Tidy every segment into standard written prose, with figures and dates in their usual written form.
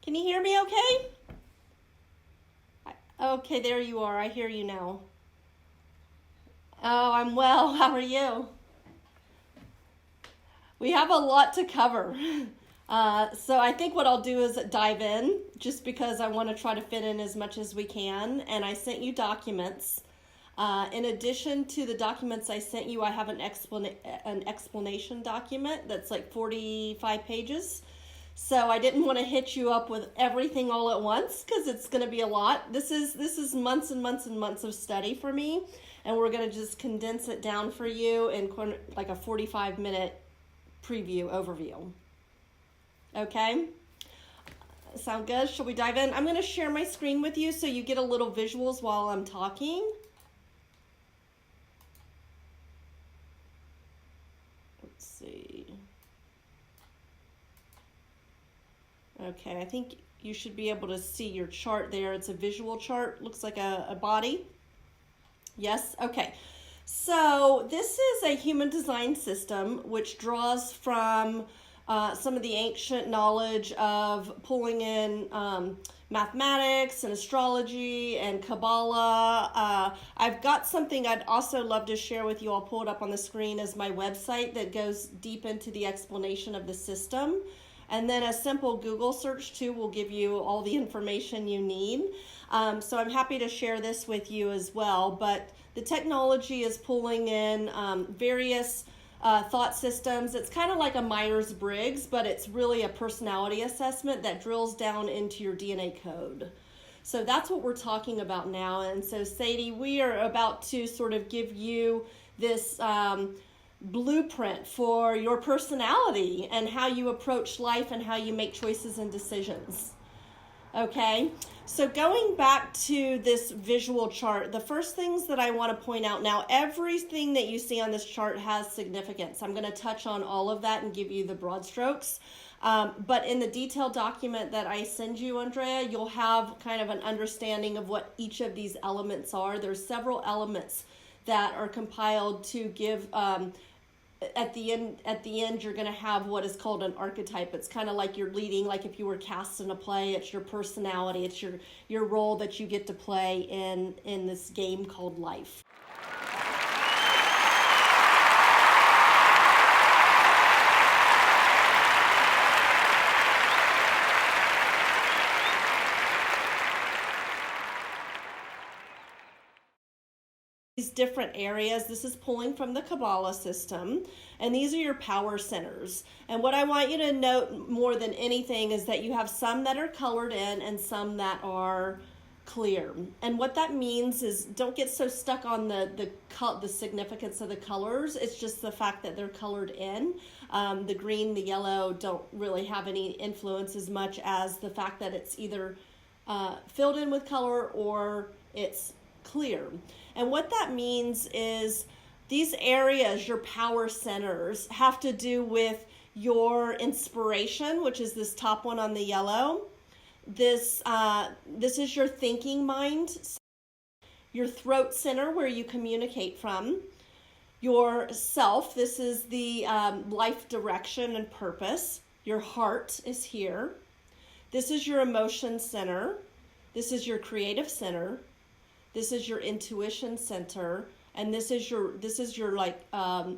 Can you hear me okay? Okay, there you are. I hear you now. Oh, I'm well. How are you? We have a lot to cover. So I think what I'll do is dive in just because I want to try to fit in as much as we can. And I sent you documents. In addition to the documents I sent you, I have an explanation document that's like 45 pages. So I didn't want to hit you up with everything all at once because it's going to be a lot. This is months and months and months of study for me, and we're going to just condense it down for you in like a 45-minute preview overview. Okay? Sound good? Shall we dive in? I'm going to share my screen with you so you get a little visuals while I'm talking. Let's see. Okay, I think you should be able to see your chart there. It's a visual chart. Looks like a body. Yes? Okay. So this is a human design system which draws from some of the ancient knowledge of pulling in mathematics and astrology and Kabbalah. I've got something I'd also love to share with you. I'll pull it up on the screen as my website that goes deep into the explanation of the system. And then a simple Google search too will give you all the information you need. So I'm happy to share this with you as well. But the technology is pulling in various thought systems. It's kind of like a Myers-Briggs, but it's really a personality assessment that drills down into your DNA code. So that's what we're talking about now. And so Sadie, we are about to sort of give you this blueprint for your personality and how you approach life and how you make choices and decisions. Okay, so going back to this visual chart, the first things that I want to point out now, everything that you see on this chart has significance. I'm going to touch on all of that and give you the broad strokes. But in the detailed document that I send you, Andrea, you'll have kind of an understanding of what each of these elements are. There's several elements that are compiled to give at the end you're going to have what is called an archetype. It's kind of like you're leading, like if you were cast in a play. It's your personality, it's your role that you get to play in this game called life. Different areas. This is pulling from the Kabbalah system, and these are your power centers. And what I want you to note more than anything is that you have some that are colored in and some that are clear. And what that means is don't get so stuck on the significance of the colors. It's just the fact that they're colored in. The green, the yellow don't really have any influence as much as the fact that it's either filled in with color or it's clear. And what that means is these areas, your power centers, have to do with your inspiration, which is this top one on the yellow. This is your thinking mind, your throat center where you communicate from, your self. This is the life direction and purpose. Your heart is here. This is your emotion center. This is your creative center. This is your intuition center, and this is your like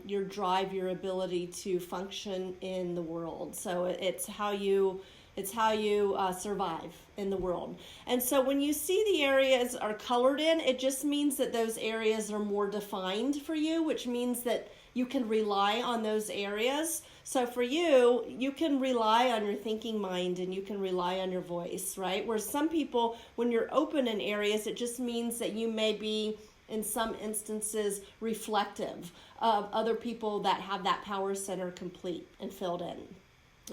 your drive, your ability to function in the world. So it's how you survive in the world. And so when you see the areas are colored in, it just means that those areas are more defined for you, which means that you can rely on those areas. So for you, you can rely on your thinking mind and you can rely on your voice, right? Whereas some people, when you're open in areas, it just means that you may be, in some instances, reflective of other people that have that power center complete and filled in.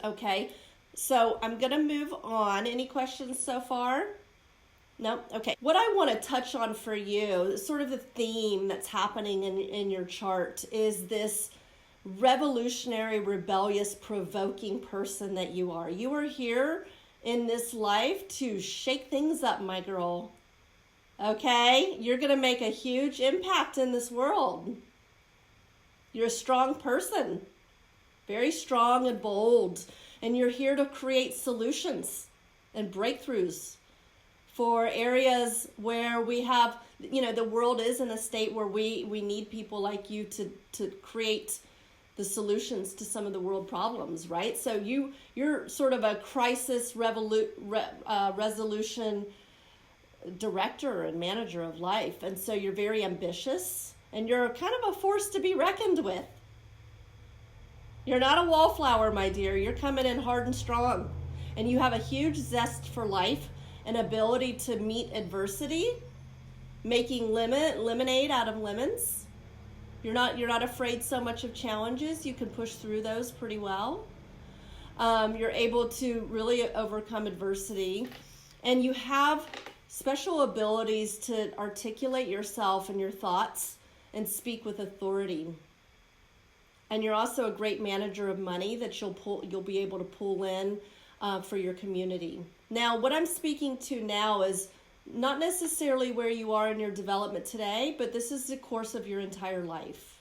Okay, so I'm going to move on. Any questions so far? No? Okay. What I want to touch on for you, sort of the theme that's happening in your chart, is this revolutionary, rebellious, provoking person that you are. You are here in this life to shake things up, my girl. Okay? You're going to make a huge impact in this world. You're a strong person, very strong and bold, and you're here to create solutions. and breakthroughs for areas where we have, the world is in a state where we need people like you to create the solutions to some of the world problems, right? So you're sort of a crisis resolution director and manager of life. And so you're very ambitious and you're kind of a force to be reckoned with. You're not a wallflower, my dear. You're coming in hard and strong. And you have a huge zest for life, an ability to meet adversity, making lemonade out of lemons. You're not afraid so much of challenges. You can push through those pretty well. You're able to really overcome adversity. And you have special abilities to articulate yourself and your thoughts and speak with authority. And you're also a great manager of money that you'll be able to pull in for your community. Now, what I'm speaking to now is not necessarily where you are in your development today, but this is the course of your entire life.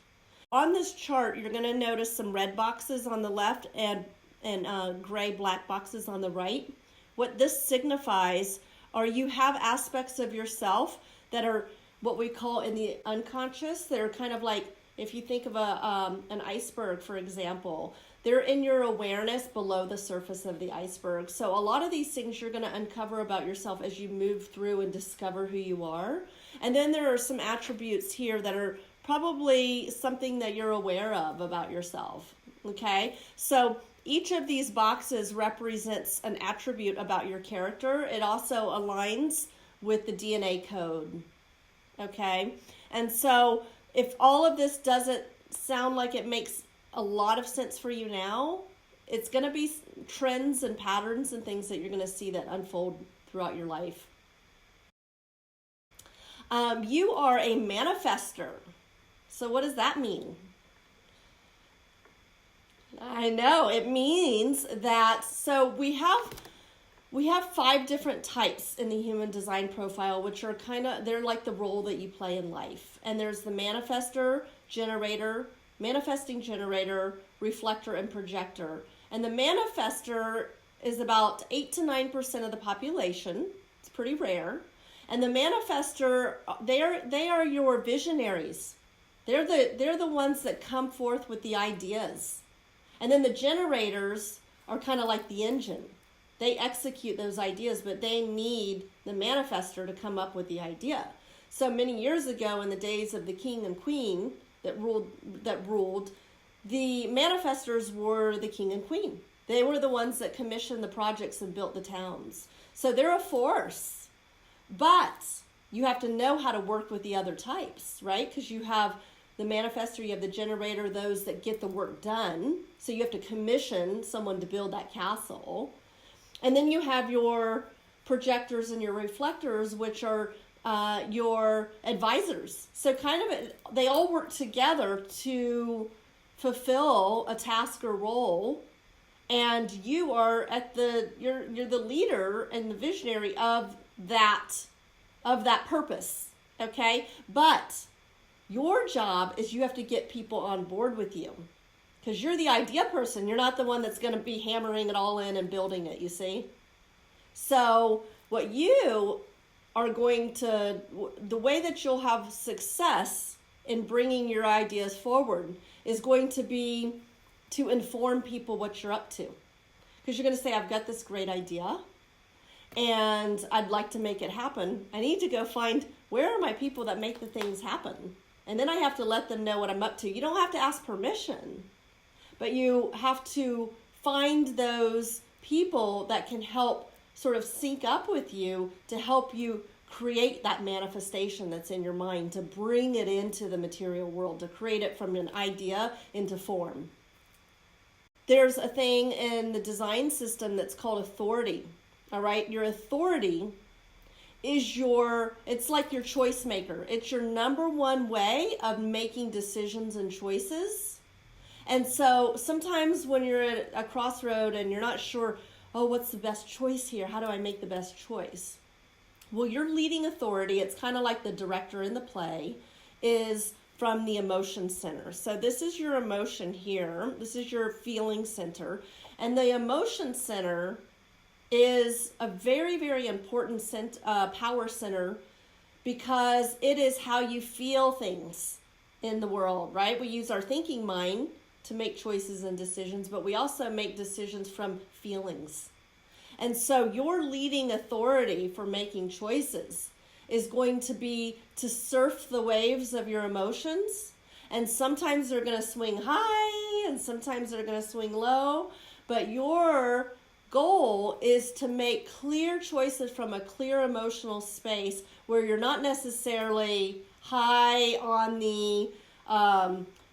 On this chart, you're going to notice some red boxes on the left and gray black boxes on the right. What this signifies are you have aspects of yourself that are what we call in the unconscious. They're kind of like, if you think of an iceberg, for example, they're in your awareness below the surface of the iceberg. So a lot of these things you're going to uncover about yourself as you move through and discover who you are. And then there are some attributes here that are probably something that you're aware of about yourself. Okay? So each of these boxes represents an attribute about your character. It also aligns with the DNA code. Okay? And so if all of this doesn't sound like it makes a lot of sense for you now, it's going to be trends and patterns and things that you're going to see that unfold throughout your life. You are a manifestor. So what does that mean? I know, it means that, so we have 5 different types in the human design profile, which are they're like the role that you play in life. And there's the manifestor, generator, manifesting generator, reflector, and projector. And the manifestor is about 8 to 9% of the population. It's pretty rare. And the manifestor, they are your visionaries. They're the ones that come forth with the ideas. And then the generators are kind of like the engine. They execute those ideas, but they need the manifestor to come up with the idea. So many years ago, in the days of the king and queen that ruled, the manifestors were the king and queen. They were the ones that commissioned the projects and built the towns. So they're a force, but you have to know how to work with the other types, right? Because you have the manifestor, you have the generator, those that get the work done. So you have to commission someone to build that castle. And then you have your projectors and your reflectors, which are your advisors. So they all work together to fulfill a task or role. And you are you're the leader and the visionary of that purpose. Okay? But your job is you have to get people on board with you. Because you're the idea person. You're not the one that's going to be hammering it all in and building it, you see? So what you are the way that you'll have success in bringing your ideas forward is going to be to inform people what you're up to. Because you're going to say, I've got this great idea and I'd like to make it happen. I need to go find, where are my people that make the things happen? And then I have to let them know what I'm up to. You don't have to ask permission, but you have to find those people that can help sort of sync up with you to help you create that manifestation that's in your mind, to bring it into the material world, to create it from an idea into form. There's a thing in the design system that's called authority, all right? Your authority is it's like your choice maker. It's your number one way of making decisions and choices. And so sometimes when you're at a crossroad and you're not sure, oh, what's the best choice here? How do I make the best choice? Well, your leading authority, it's kind of like the director in the play, is from the emotion center. So this is your emotion here. This is your feeling center. And the emotion center is a very, very important power center because it is how you feel things in the world, right? We use our thinking mind to make choices and decisions, but we also make decisions from feelings. And so your leading authority for making choices is going to be to surf the waves of your emotions. And sometimes they're going to swing high and sometimes they're going to swing low. But your goal is to make clear choices from a clear emotional space where you're not necessarily high on the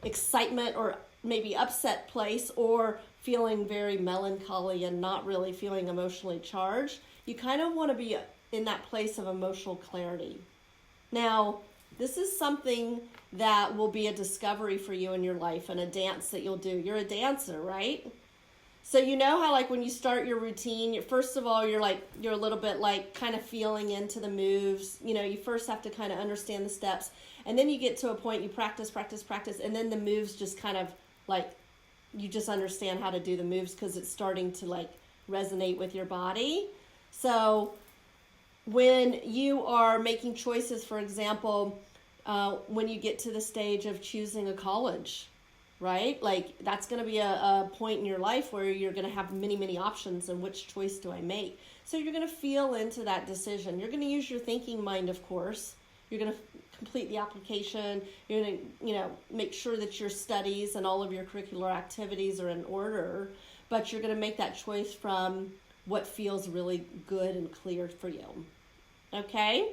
excitement or maybe upset place, or feeling very melancholy and not really feeling emotionally charged. You kind of want to be in that place of emotional clarity. Now, this is something that will be a discovery for you in your life and a dance that you'll do. You're a dancer, right? So you know how like when you start your routine, first of all, you're a little bit like kind of feeling into the moves. You know, you first have to kind of understand the steps, and then you get to a point you practice, and then the moves just kind of like you just understand how to do the moves because it's starting to like resonate with your body. So when you are making choices, for example, when you get to the stage of choosing a college, right? Like that's going to be a point in your life where you're going to have many, many options and which choice do I make? So you're going to feel into that decision. You're going to use your thinking mind, of course. You're going to complete the application. You're going to, make sure that your studies and all of your curricular activities are in order, but you're going to make that choice from what feels really good and clear for you. Okay?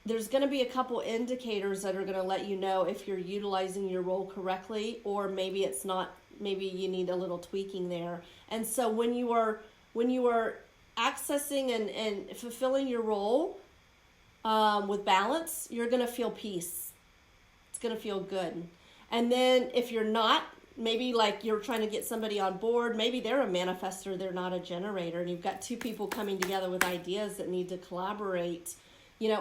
There's going to be a couple indicators that are going to let you know if you're utilizing your role correctly, or maybe it's not, maybe you need a little tweaking there. And so when you are accessing and fulfilling your role with balance, you're going to feel peace. It's going to feel good. And then if you're not, maybe like you're trying to get somebody on board, maybe they're a manifestor, they're not a generator, and you've got two people coming together with ideas that need to collaborate,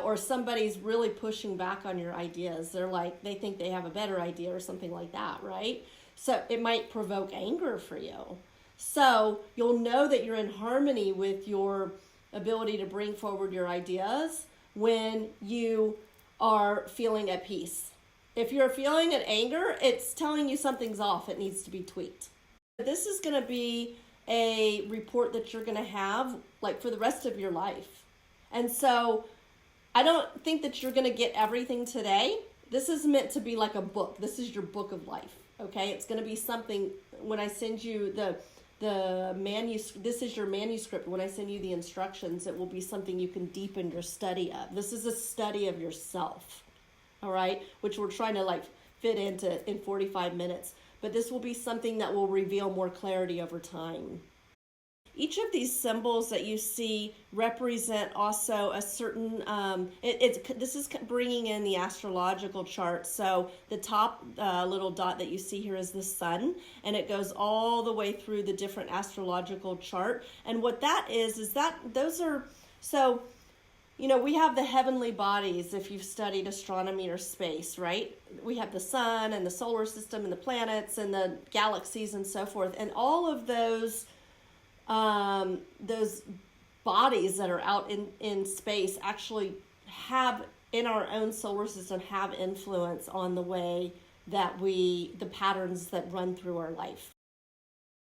or somebody's really pushing back on your ideas. They're like, they think they have a better idea or something like that, right? So it might provoke anger for you. So you'll know that you're in harmony with your ability to bring forward your ideas when you are feeling at peace. If you're feeling at anger, it's telling you something's off. It needs to be tweaked. This is going to be a report that you're going to have like for the rest of your life. And so I don't think that you're going to get everything today. This is meant to be like a book. This is your book of life. Okay. It's going to be something when I send you the manuscript. This is your manuscript. When I send you the instructions, it will be something you can deepen your study of. This is a study of yourself. All right, which we're trying to like fit into in 45 minutes. But this will be something that will reveal more clarity over time. Each of these symbols that you see represent also a certain, this is bringing in the astrological chart. So the top little dot that you see here is the sun, and it goes all the way through the different astrological chart. And what that is that those are, so we have the heavenly bodies if you've studied astronomy or space, right? We have the sun and the solar system and the planets and the galaxies and so forth. And all of those bodies that are out in space actually have, in our own solar system, have influence on the way that the patterns that run through our life.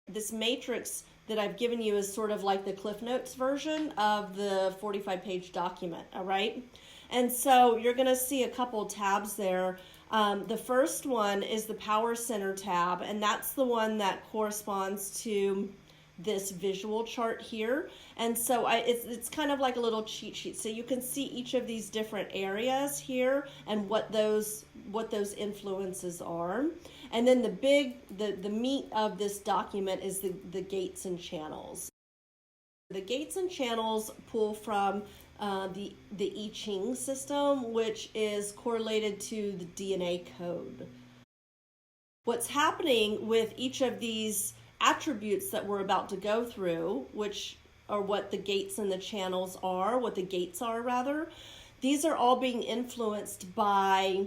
This matrix that I've given you is sort of like the Cliff Notes version of the 45-page document, all right? And so you're going to see a couple tabs there. The first one is the Power Center tab, and that's the one that corresponds to this visual chart here. And so it's kind of like a little cheat sheet. So you can see each of these different areas here and what those influences are. And then the meat of this document is the gates and channels. The gates and channels pull from the I Ching system, which is correlated to the DNA code. What's happening with each of these attributes that we're about to go through, which are what the gates and the channels are, what the gates are rather, these are all being influenced by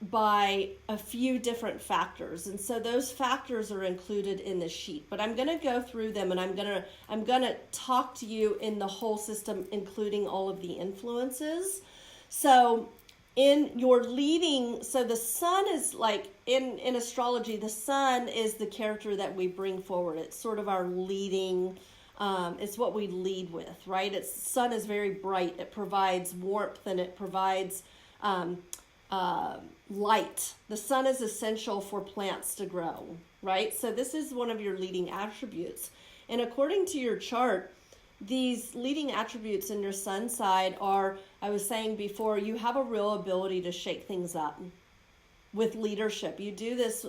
by a few different factors, and so those factors are included in the sheet, but I'm going to go through them, and I'm going to talk to you in the whole system, including all of the influences. So in your leading, so the sun is like in astrology, the sun is the character that we bring forward. It's sort of our leading, it's what we lead with, right? It's sun is very bright. It provides warmth, and it provides light. The sun is essential for plants to grow, right? So this is one of your leading attributes. And according to your chart, these leading attributes in your sun side are, I was saying before, you have a real ability to shake things up with leadership. You do this,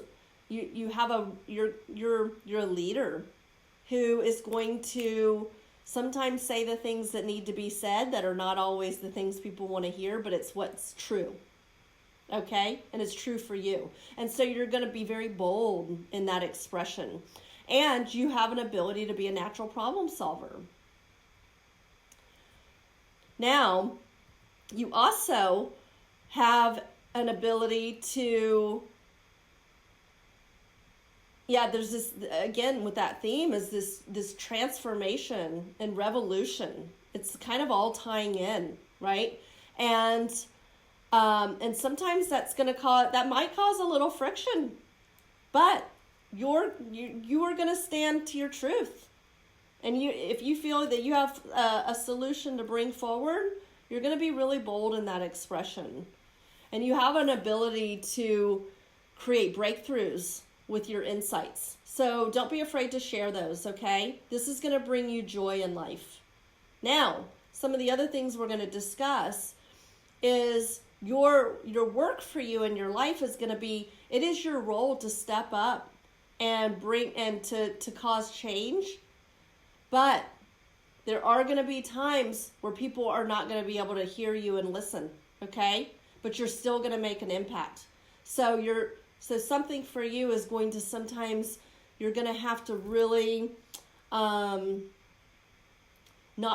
you're a leader who is going to sometimes say the things that need to be said that are not always the things people want to hear, but it's what's true. Okay? And it's true for you. And so you're going to be very bold in that expression. And you have an ability to be a natural problem solver. Now, you also have an ability to, there's this, again, with that theme is this transformation and revolution. It's kind of all tying in, right? And sometimes that might cause a little friction, but you are going to stand to your truth. And if you feel that you have a solution to bring forward, you're going to be really bold in that expression. And you have an ability to create breakthroughs with your insights. So don't be afraid to share those, okay? This is going to bring you joy in life. Now, some of the other things we're going to discuss is your work for you in your life is going to be, it is your role to step up and to cause change. But there are going to be times where people are not going to be able to hear you and listen, okay? But you're still going to make an impact. So something for you is going to sometimes, you're going to have to really not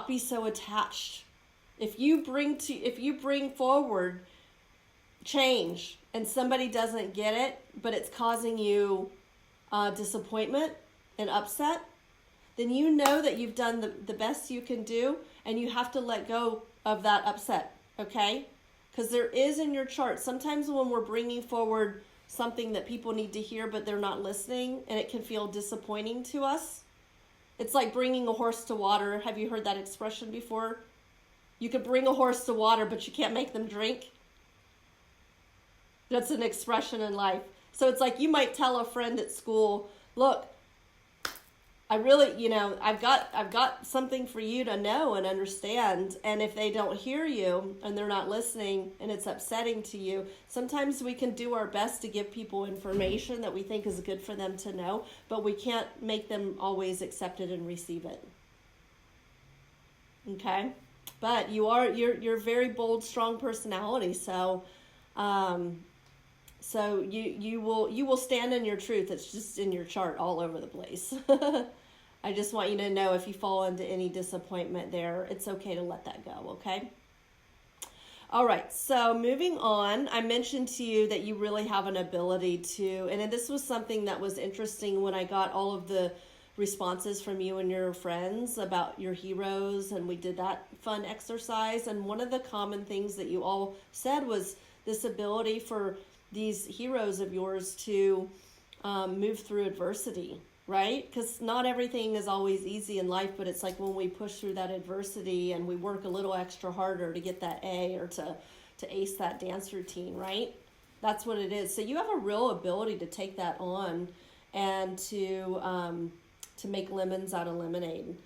be so attached. If you bring forward change and somebody doesn't get it, but it's causing you disappointment and upset, then you know that you've done the best you can do, and you have to let go of that upset, okay? Because there is in your chart, sometimes when we're bringing forward something that people need to hear, but they're not listening, and it can feel disappointing to us. It's like bringing a horse to water. Have you heard that expression before? You could bring a horse to water, but you can't make them drink. That's an expression in life. So it's like you might tell a friend at school, look, I really, I've got something for you to know and understand. And if they don't hear you and they're not listening and it's upsetting to you, sometimes we can do our best to give people information that we think is good for them to know, but we can't make them always accept it and receive it. Okay? But you're very bold, strong personality. So you will stand in your truth. It's just in your chart all over the place. I just want you to know if you fall into any disappointment there, it's okay to let that go, okay? All right, so moving on, I mentioned to you that you really have an ability to, and this was something that was interesting when I got all of the responses from you and your friends about your heroes, and we did that fun exercise, and one of the common things that you all said was this ability for these heroes of yours to move through adversity, right? Because not everything is always easy in life, but it's like when we push through that adversity and we work a little extra harder to get that A or to ace that dance routine, right? That's what it is. So you have a real ability to take that on and to make lemons out of lemonade.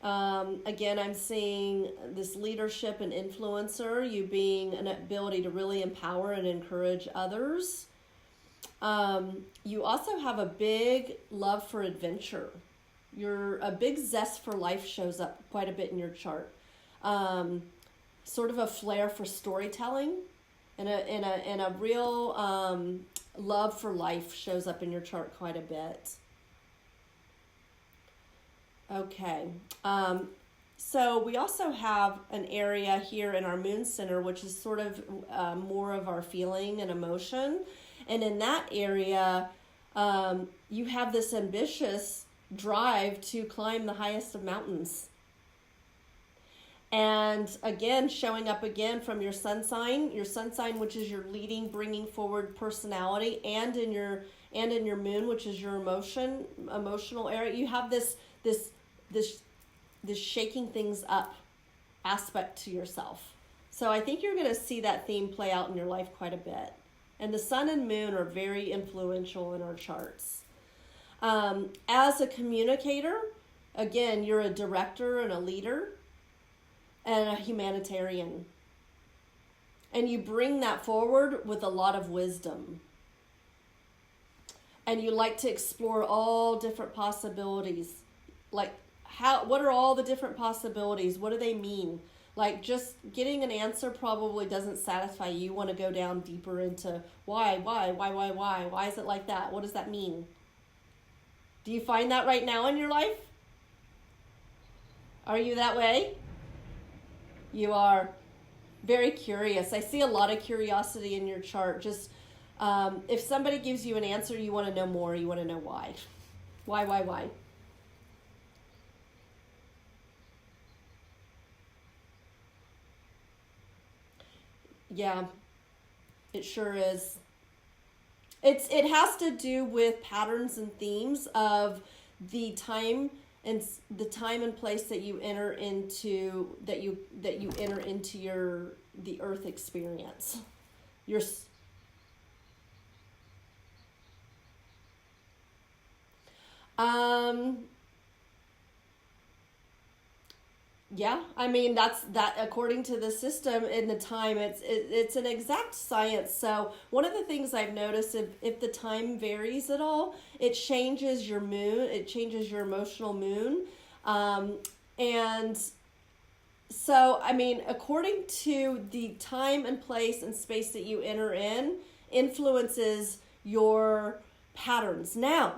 Again, I'm seeing this leadership and influencer, you being an ability to really empower and encourage others. You also have a big love for adventure. A big zest for life shows up quite a bit in your chart. Sort of a flair for storytelling and a real love for life shows up in your chart quite a bit. Okay. So we also have an area here in our moon center, which is sort of more of our feeling and emotion. And in that area, you have this ambitious drive to climb the highest of mountains. And again, showing up again from your sun sign, which is your leading, bringing forward personality, and in your moon, which is your emotional area. You have this shaking things up aspect to yourself. So I think you're going to see that theme play out in your life quite a bit. And the sun and moon are very influential in our charts. As a communicator, again, you're a director and a leader and a humanitarian. And you bring that forward with a lot of wisdom. And you like to explore all different possibilities. Like, what are all the different possibilities? What do they mean? Like, just getting an answer probably doesn't satisfy you. You want to go down deeper into why? Why is it like that? What does that mean? Do you find that right now in your life? Are you that way? You are very curious. I see a lot of curiosity in your chart. Just if somebody gives you an answer, you want to know more. You want to know why. Why? Yeah, it sure is. It has to do with patterns and themes of the time and place that you enter into the earth experience. Your Yeah, I mean that according to the system in the time, it's an exact science. So one of the things I've noticed, if the time varies at all, it changes your moon, it changes your emotional moon, and so I mean according to the time and place and space that you enter in influences your patterns. Now,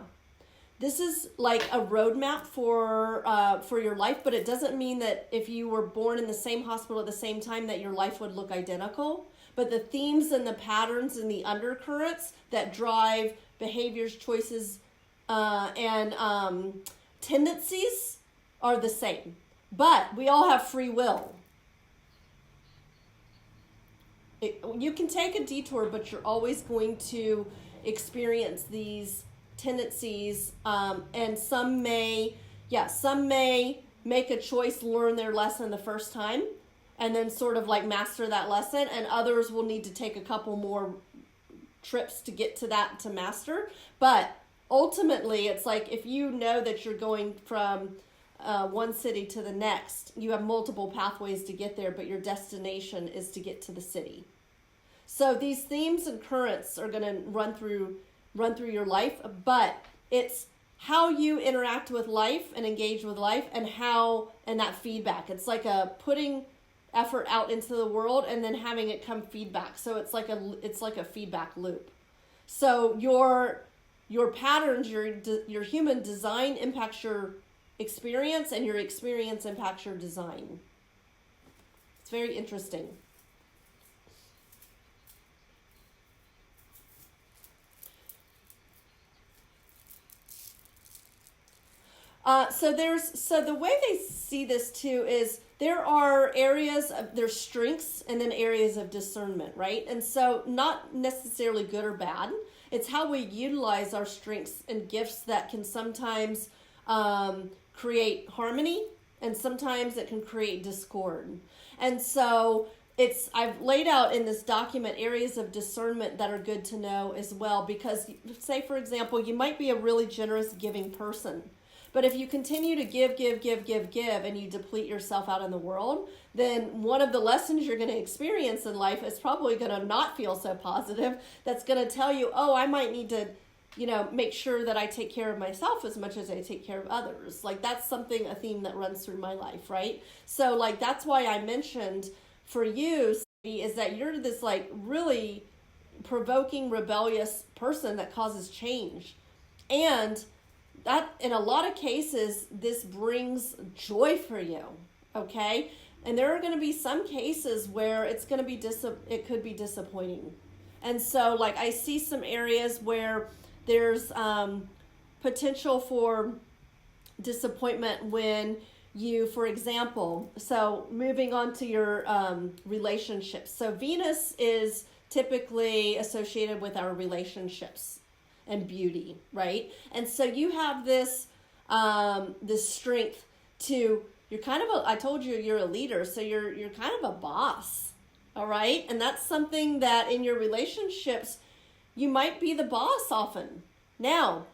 this is like a roadmap for your life, but it doesn't mean that if you were born in the same hospital at the same time that your life would look identical. But the themes and the patterns and the undercurrents that drive behaviors, choices, and tendencies are the same. But we all have free will. You can take a detour, but you're always going to experience these tendencies, and some may make a choice, learn their lesson the first time, and then sort of like master that lesson, and others will need to take a couple more trips to get to that to master. But ultimately, it's like if you know that you're going from one city to the next, you have multiple pathways to get there, but your destination is to get to the city. So these themes and currents are going to run through your life, but it's how you interact with life and engage with life, and that feedback. It's like a putting effort out into the world and then having it come feedback. So it's like a feedback loop. So your patterns, your human design impacts your experience, and your experience impacts your design. It's very interesting. So the way they see this too is there are there's strengths and then areas of discernment, right? And so not necessarily good or bad. It's how we utilize our strengths and gifts that can sometimes create harmony, and sometimes it can create discord. And so I've laid out in this document areas of discernment that are good to know as well, because say, for example, you might be a really generous, giving person. But if you continue to give, and you deplete yourself out in the world, then one of the lessons you're going to experience in life is probably going to not feel so positive. That's going to tell you, oh, I might need to, make sure that I take care of myself as much as I take care of others. Like that's a theme that runs through my life, right? So like that's why I mentioned for you is that you're this like really provoking, rebellious person that causes change. And that in a lot of cases, this brings joy for you. Okay? And there are going to be some cases where it's going to be it could be disappointing. And so, like, I see some areas where there's potential for disappointment when you, for example, so moving on to your relationships. So Venus is typically associated with our relationships and beauty, right? And so you have this this strength to, you're kind of I told you you're a leader, so you're kind of a boss, all right? And that's something that in your relationships, you might be the boss often. Now,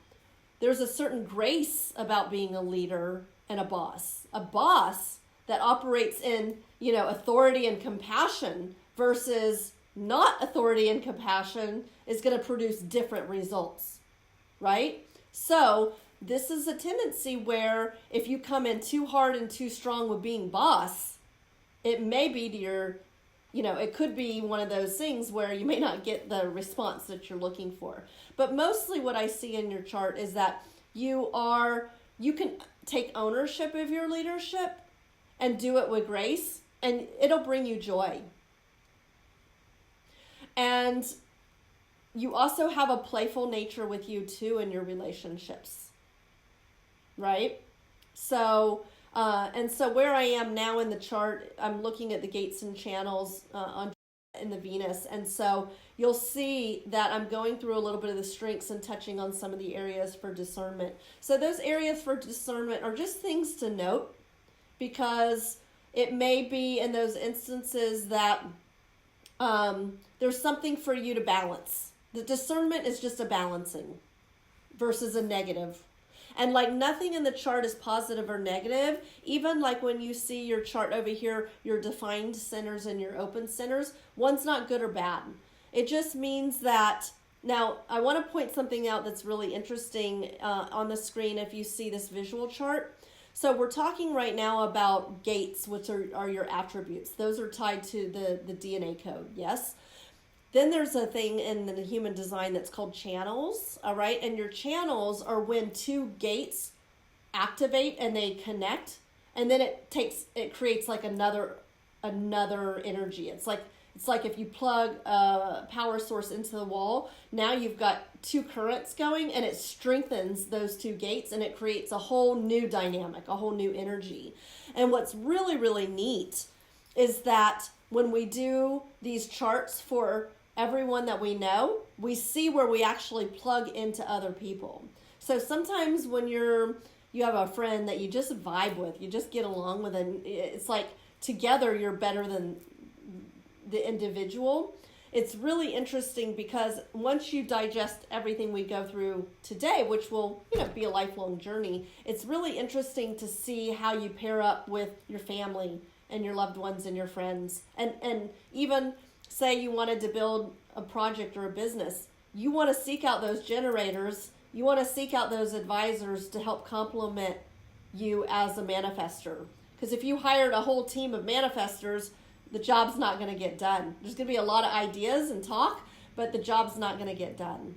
there's a certain grace about being a leader and a boss. A boss that operates in, authority and compassion versus not authority and compassion is going to produce different results, right? So this is a tendency where if you come in too hard and too strong with being boss, it may be to your, it could be one of those things where you may not get the response that you're looking for. But mostly what I see in your chart is that you can take ownership of your leadership and do it with grace, and it'll bring you joy. And you also have a playful nature with you too in your relationships, right? So, and so where I am now in the chart, I'm looking at the gates and channels in the Venus. And so you'll see that I'm going through a little bit of the strengths and touching on some of the areas for discernment. So those areas for discernment are just things to note, because it may be in those instances that there's something for you to balance. The discernment is just a balancing versus a negative. And like nothing in the chart is positive or negative. Even like when you see your chart over here, your defined centers and your open centers, one's not good or bad. It just means that, now I want to point something out that's really interesting on the screen if you see this visual chart. So we're talking right now about gates, which are your attributes. Those are tied to the DNA code, yes? Then there's a thing in the human design that's called channels, all right? And your channels are when two gates activate and they connect, and then it creates like another energy. It's like if you plug a power source into the wall, now you've got two currents going, and it strengthens those two gates, and it creates a whole new dynamic, a whole new energy. And what's really, really neat is that when we do these charts for everyone that we know, we see where we actually plug into other people. So sometimes when you have a friend that you just vibe with, you just get along with, and it's like together you're better than the individual. It's really interesting because once you digest everything we go through today, which will be a lifelong journey, it's really interesting to see how you pair up with your family and your loved ones and your friends. And even say you wanted to build a project or a business, you want to seek out those generators, you want to seek out those advisors to help complement you as a manifestor. Because if you hired a whole team of manifestors, the job's not going to get done. There's going to be a lot of ideas and talk, but the job's not going to get done.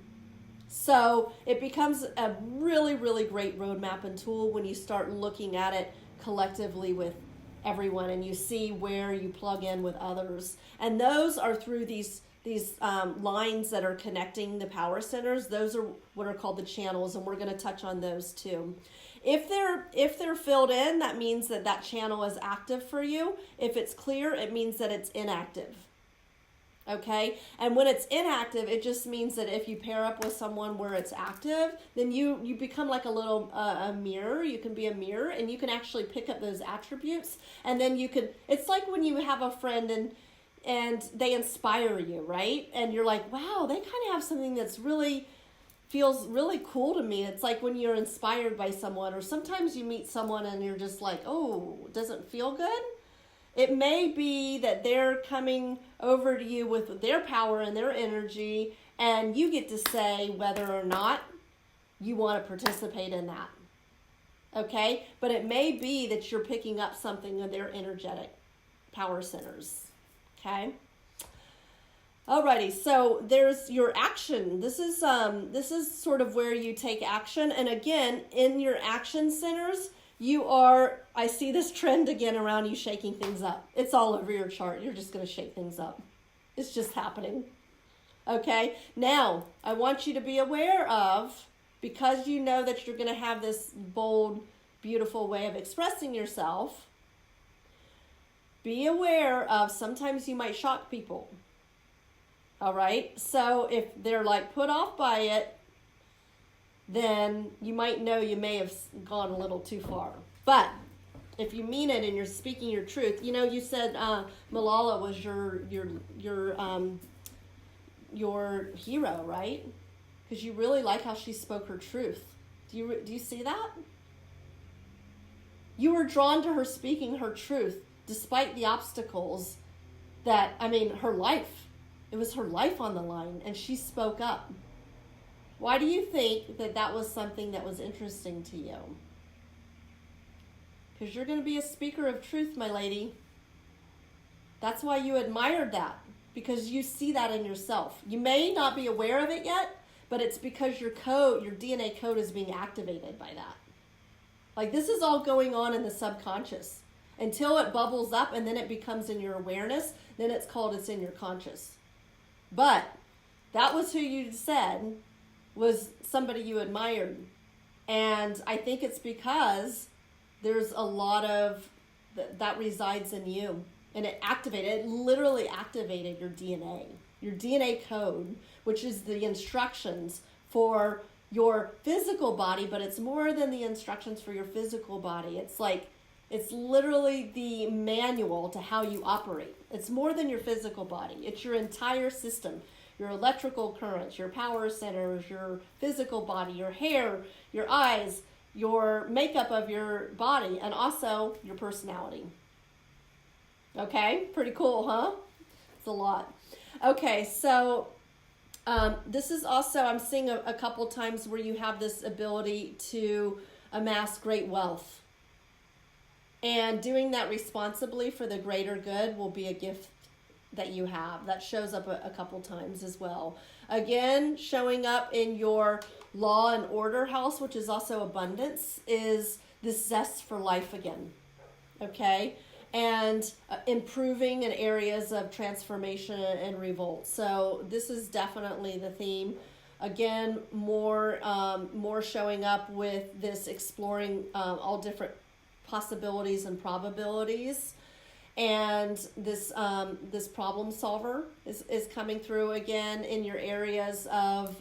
So it becomes a really, really great roadmap and tool when you start looking at it collectively with everyone, and you see where you plug in with others. And those are through these lines that are connecting the power centers. Those are what are called the channels, and we're going to touch on those too. If they're filled in, that means that channel is active for you. If it's clear, it means that it's inactive. Okay? And when it's inactive, it just means that if you pair up with someone where it's active, then you become like a little a mirror. You can be a mirror, and you can actually pick up those attributes. And then it's like when you have a friend and they inspire you, right? And you're like, wow, they kind of have something that's really feels really cool to me. It's like when you're inspired by someone, or sometimes you meet someone and you're just like, oh, doesn't feel good. It may be that they're coming over to you with their power and their energy, and you get to say whether or not you want to participate in that. Okay? But it may be that you're picking up something in their energetic power centers. Okay? Alrighty, so there's your action. This is sort of where you take action. And again, in your action centers, I see this trend again around you shaking things up. It's all over your chart. You're just going to shake things up. It's just happening. Okay? Now, I want you to be aware of, because you know that you're going to have this bold, beautiful way of expressing yourself, be aware of sometimes you might shock people. All right? So if they're like put off by it, then you might know you may have gone a little too far. But if you mean it and you're speaking your truth, you know, you said Malala was your hero, right? Because you really like how she spoke her truth. Do you see that? You were drawn to her speaking her truth despite the obstacles that, I mean, her life. It was her life on the line, and she spoke up. Why do you think that was something that was interesting to you? Because you're going to be a speaker of truth, my lady. That's why you admired that, because you see that in yourself. You may not be aware of it yet, but it's because your DNA code is being activated by that. Like, this is all going on in the subconscious until it bubbles up and then it becomes in your awareness. Then it's in your conscious. But that was who you said was somebody you admired. And I think it's because there's a lot of that resides in you. And it literally activated your DNA code, which is the instructions for your physical body, but it's more than the instructions for your physical body. It's literally the manual to how you operate. It's more than your physical body. It's your entire system. Your electrical currents, your power centers, your physical body, your hair, your eyes, your makeup of your body, and also your personality. Okay, pretty cool, huh? It's a lot. Okay, so this is also, I'm seeing a couple times where you have this ability to amass great wealth. And doing that responsibly for the greater good will be a gift that you have. That shows up a couple times as well. Again, showing up in your law and order house, which is also abundance, is this zest for life again. Okay? And improving in areas of transformation and revolt. So this is definitely the theme. Again, more showing up with this exploring all different possibilities and probabilities. And this problem solver is coming through again in your areas of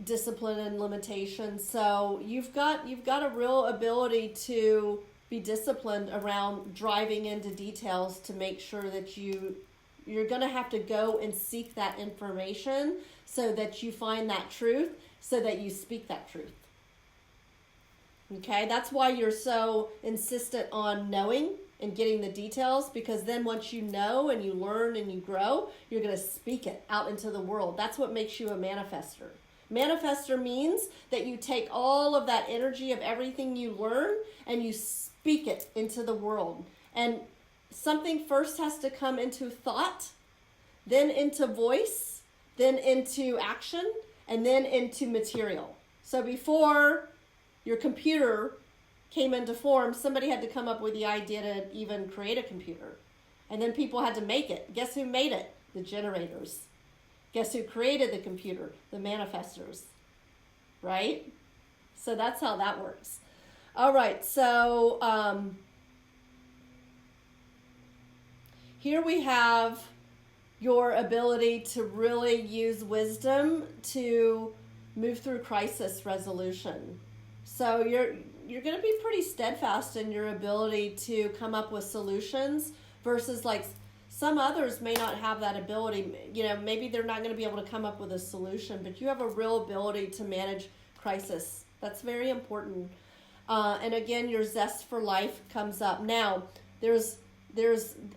discipline and limitation. So you've got a real ability to be disciplined around driving into details to make sure that you're going to have to go and seek that information so that you find that truth, so that you speak that truth. Okay, that's why you're so insistent on knowing and getting the details, because then once you know and you learn and you grow, you're going to speak it out into the world. That's what makes you a manifestor. Manifestor means that you take all of that energy of everything you learn and you speak it into the world. And something first has to come into thought, then into voice, then into action, and then into material. So before your computer came into form, somebody had to come up with the idea to even create a computer. And then people had to make it. Guess who made it? The generators. Guess who created the computer? The manifestors. Right? So that's how that works. All right, so here we have your ability to really use wisdom to move through crisis resolution. So you're going to be pretty steadfast in your ability to come up with solutions versus like some others may not have that ability. You know, maybe they're not going to be able to come up with a solution, but you have a real ability to manage crisis. That's very important. And again, your zest for life comes up. Now, there's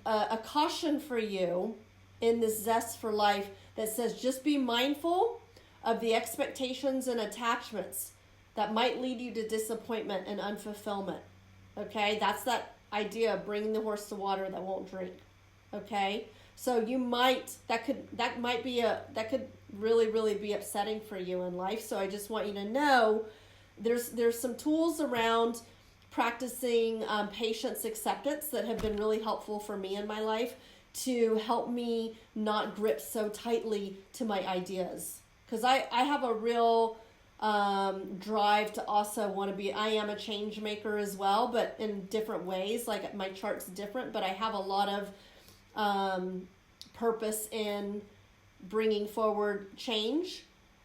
a caution for you in this zest for life that says just be mindful of the expectations and attachments that might lead you to disappointment and unfulfillment. Okay, that's that idea of bringing the horse to water that won't drink. Okay, so that could really, really be upsetting for you in life. So I just want you to know there's some tools around practicing patience acceptance that have been really helpful for me in my life to help me not grip so tightly to my ideas. Because I have a real drive to also want to be, I am a change maker as well, but in different ways. Like my chart's different, but I have a lot of purpose in bringing forward change.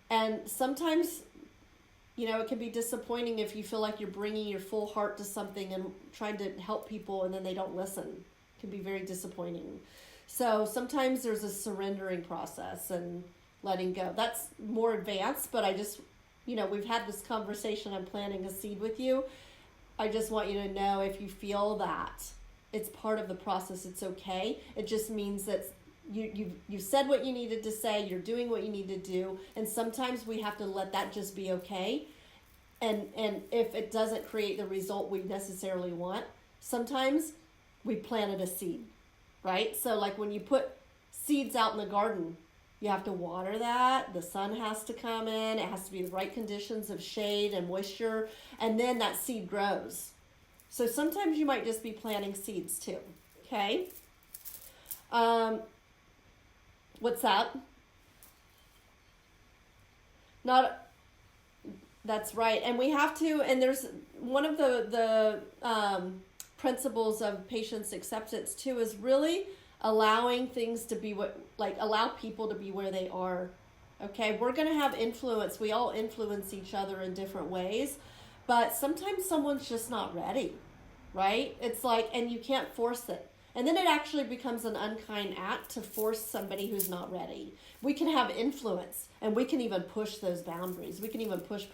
And sometimes, you know, it can be disappointing if you feel like you're bringing your full heart to something and trying to help people and then they don't listen. It can be very disappointing. So sometimes there's a surrendering process and letting go. That's more advanced, but I just, you know, we've had this conversation. I'm planting a seed with you. I just want you to know, if you feel that it's part of the process, it's okay. It just means that you said what you needed to say, you're doing what you need to do, and sometimes we have to let that just be okay. And if it doesn't create the result we necessarily want, sometimes we planted a seed, right? So like when you put seeds out in the garden, you have to water that, the sun has to come in, it has to be the right conditions of shade and moisture, and then that seed grows. So sometimes you might just be planting seeds too, okay? What's that? That's right. And we have to, and there's one of the principles of patience acceptance too, is really allowing things to be allow people to be where they are. Okay. We're going to have influence. We all influence each other in different ways, but sometimes someone's just not ready, right? It's like, and you can't force it. And then it actually becomes an unkind act to force somebody who's not ready. We can have influence, and we can even push those boundaries. We can even push,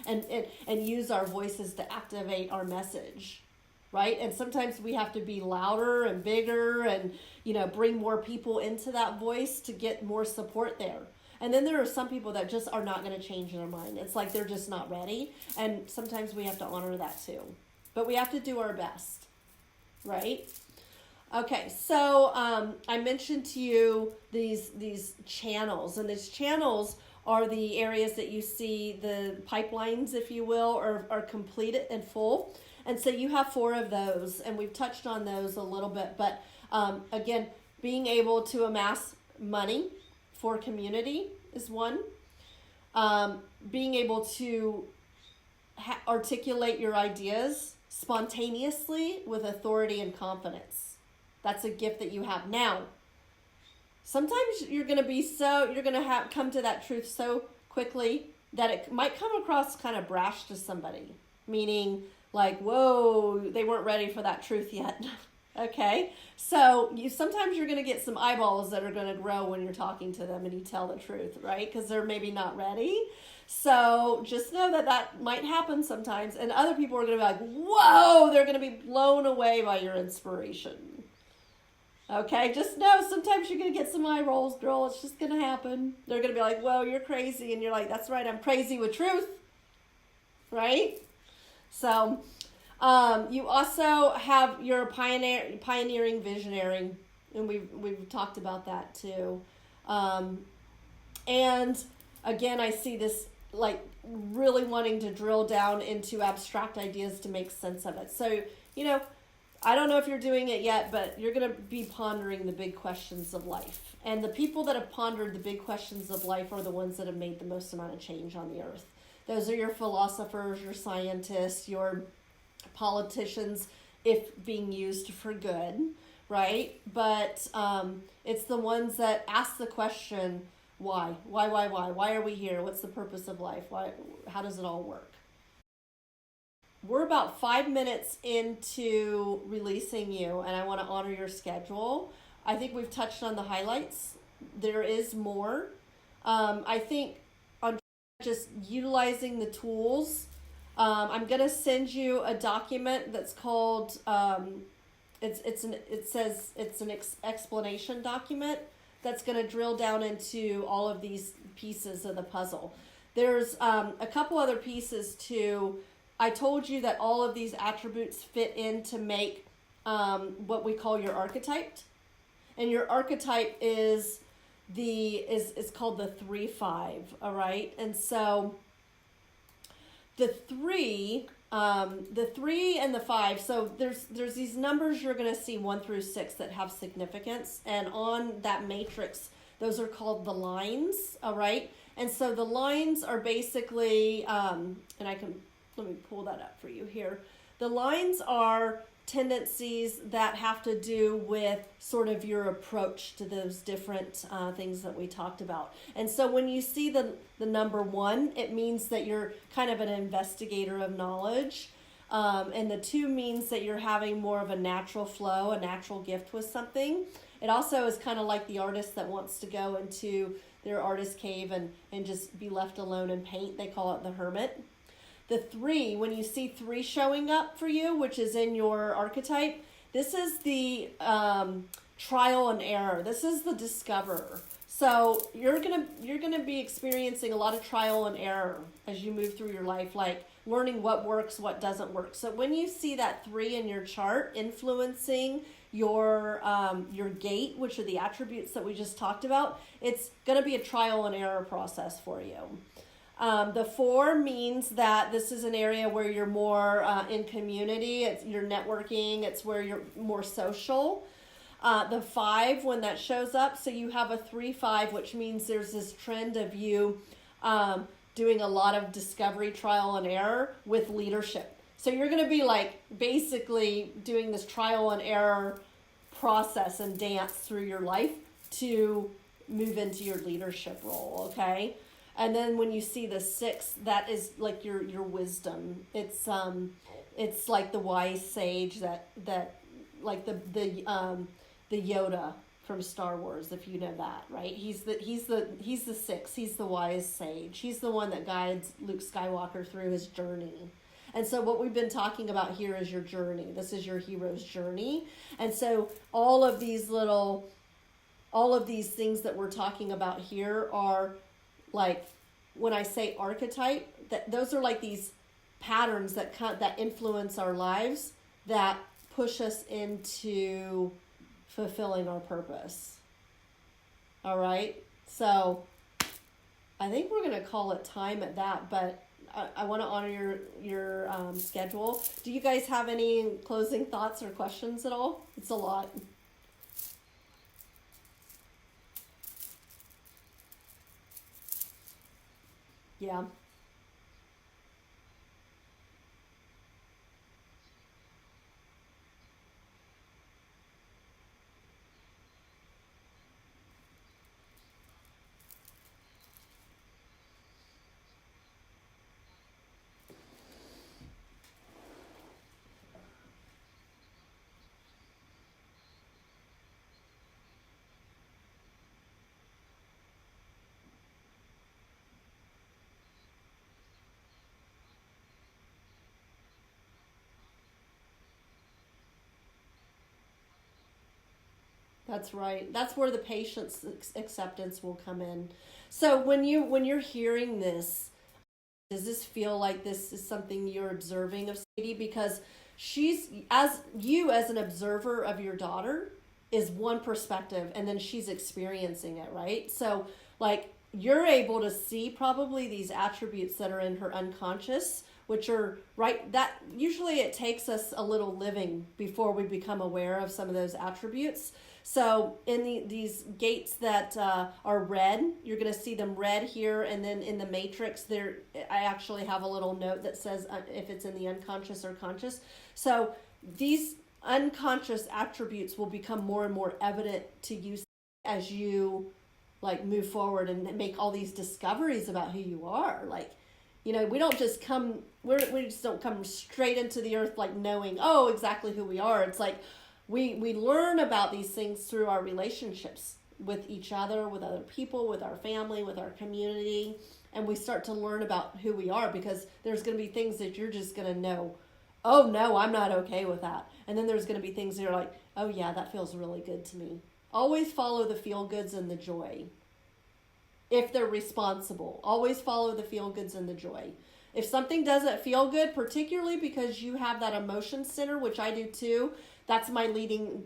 and use our voices to activate our message, right? And sometimes we have to be louder and bigger and, you know, bring more people into that voice to get more support there. And then there are some people that just are not going to change their mind. It's like they're just not ready. And sometimes we have to honor that too. But we have to do our best, right? Okay, so I mentioned to you these channels, and these channels are the areas that you see, the pipelines, if you will, are completed and full. And so you have 4 of those, and we've touched on those a little bit. But again, being able to amass money for community is one. Being able to articulate your ideas spontaneously with authority and confidence. That's a gift that you have. Now, sometimes you're going to come to that truth so quickly that it might come across kind of brash to somebody, meaning like, whoa, they weren't ready for that truth yet. Okay. So sometimes you're going to get some eyeballs that are going to grow when you're talking to them and you tell the truth, right? Because they're maybe not ready. So just know that might happen sometimes. And other people are going to be like, whoa, they're going to be blown away by your inspiration. Okay, just know sometimes you're going to get some eye rolls, girl. It's just going to happen. They're going to be like, whoa, you're crazy. And you're like, that's right, I'm crazy with truth. Right? So you also have your pioneering visionary. And we've talked about that too. And again, I see this like really wanting to drill down into abstract ideas to make sense of it. So, you know, I don't know if you're doing it yet, but you're going to be pondering the big questions of life. And the people that have pondered the big questions of life are the ones that have made the most amount of change on the earth. Those are your philosophers, your scientists, your politicians, if being used for good, right? But it's the ones that ask the question, why? Why are we here? What's the purpose of life? How does it all work? We're about 5 minutes into releasing you, and I want to honor your schedule. I think we've touched on the highlights. There is more. I think on just utilizing the tools, I'm going to send you a document that's called, it's an explanation document that's going to drill down into all of these pieces of the puzzle. There's a couple other pieces too. I told you that all of these attributes fit in to make what we call your archetype. And your archetype is called the 3-5, all right? And so The three and the 5. So there's these numbers you're going to see 1 through 6 that have significance, and on that matrix, those are called the lines. All right, and so the lines are basically, and let me pull that up for you here. The lines are tendencies that have to do with sort of your approach to those different things that we talked about. And so when you see the number 1, it means that you're kind of an investigator of knowledge. And the 2 means that you're having more of a natural flow, a natural gift with something. It also is kind of like the artist that wants to go into their artist cave and just be left alone and paint. They call it the hermit. The 3, when you see 3 showing up for you, which is in your archetype, this is the trial and error. This is the discoverer. So you're gonna be experiencing a lot of trial and error as you move through your life, like learning what works, what doesn't work. So when you see that 3 in your chart influencing your gate, which are the attributes that we just talked about, it's gonna be a trial and error process for you. The 4 means that this is an area where you're more in community. You're networking. It's where you're more social. The 5, when that shows up, so you have a 3-5, which means there's this trend of you doing a lot of discovery, trial and error with leadership. So you're going to be like basically doing this trial and error process and dance through your life to move into your leadership role, okay? And then when you see the 6, that is like your wisdom. It's like the wise sage that like the Yoda from Star Wars, if you know that, right? He's the 6. He's the wise sage. He's the one that guides Luke Skywalker through his journey. And so what we've been talking about here is your journey. This is your hero's journey. And so all of these things that we're talking about here are like, when I say archetype, those are like these patterns that influence our lives, that push us into fulfilling our purpose. All right, so I think we're going to call it time at that, but I want to honor your schedule. Do you guys have any closing thoughts or questions at all? It's a lot. Yeah. That's right. That's where the patient's acceptance will come in. So when you're hearing this, does this feel like this is something you're observing of Sadie? Because she's, as you as an observer of your daughter, is one perspective, and then she's experiencing it, right? So like you're able to see probably these attributes that are in her unconscious, which are right, that usually it takes us a little living before we become aware of some of those attributes. So in these gates that are red, you're going to see them red here, and then in the matrix there, I actually have a little note that says if it's in the unconscious or conscious. So these unconscious attributes will become more and more evident to you as you like move forward and make all these discoveries about who you are. Like, you know, we just don't come straight into the earth like knowing, oh, exactly who we are. It's like we learn about these things through our relationships with each other, with other people, with our family, with our community, and we start to learn about who we are, because there's going to be things that you're just going to know, oh no, I'm not okay with that. And then there's going to be things that you're like, oh yeah, that feels really good to me. Always follow the feel goods and the joy. If they're responsible, always follow the feel goods and the joy. If something doesn't feel good, particularly because you have that emotion center, which I do too, that's my leading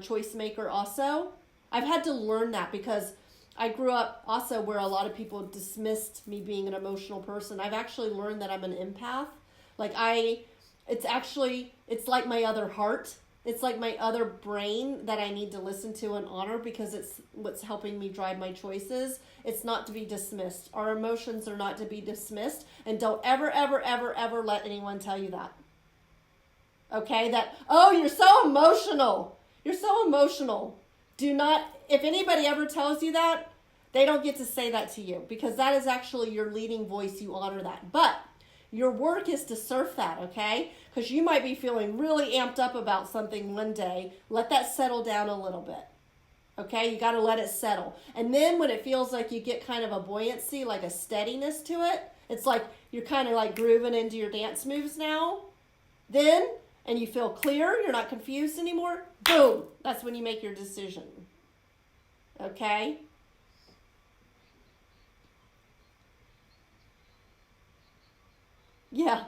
choice maker also. I've had to learn that because I grew up also where a lot of people dismissed me being an emotional person. I've actually learned that I'm an empath. Like it's like my other heart. It's like my other brain that I need to listen to and honor because it's what's helping me drive my choices. It's not to be dismissed. Our emotions are not to be dismissed. And don't ever, ever, ever, ever let anyone tell you that. Okay? That, oh, you're so emotional. You're so emotional. Do not, if anybody ever tells you that, they don't get to say that to you because that is actually your leading voice. You honor that. But your work is to surf that, okay? Because you might be feeling really amped up about something one day. Let that settle down a little bit, okay? You got to let it settle. And then when it feels like you get kind of a buoyancy, like a steadiness to it, it's like you're kind of like grooving into your dance moves now. Then, and you feel clear, you're not confused anymore, boom, that's when you make your decision, okay? Yeah.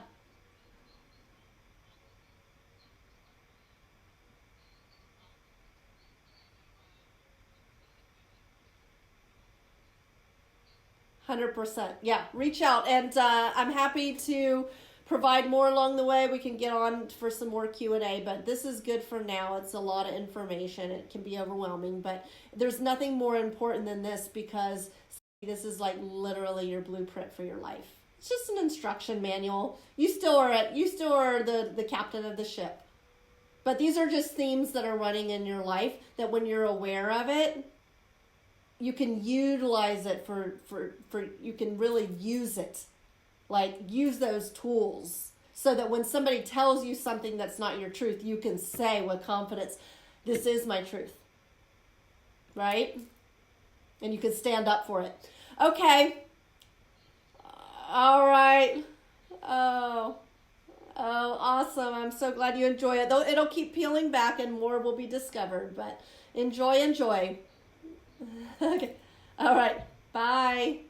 100%. Yeah, reach out. And I'm happy to provide more along the way. We can get on for some more Q&A, but this is good for now. It's a lot of information. It can be overwhelming, but there's nothing more important than this because this is like literally your blueprint for your life. It's just an instruction manual. You still are the captain of the ship. But these are just themes that are running in your life that when you're aware of it, you can utilize it for you can really use it. Like use those tools so that when somebody tells you something that's not your truth, you can say with confidence, this is my truth. Right? And you can stand up for it. Okay. All right. Oh, awesome. I'm so glad you enjoy it. Though it'll keep peeling back and more will be discovered, but enjoy. Okay. All right. Bye.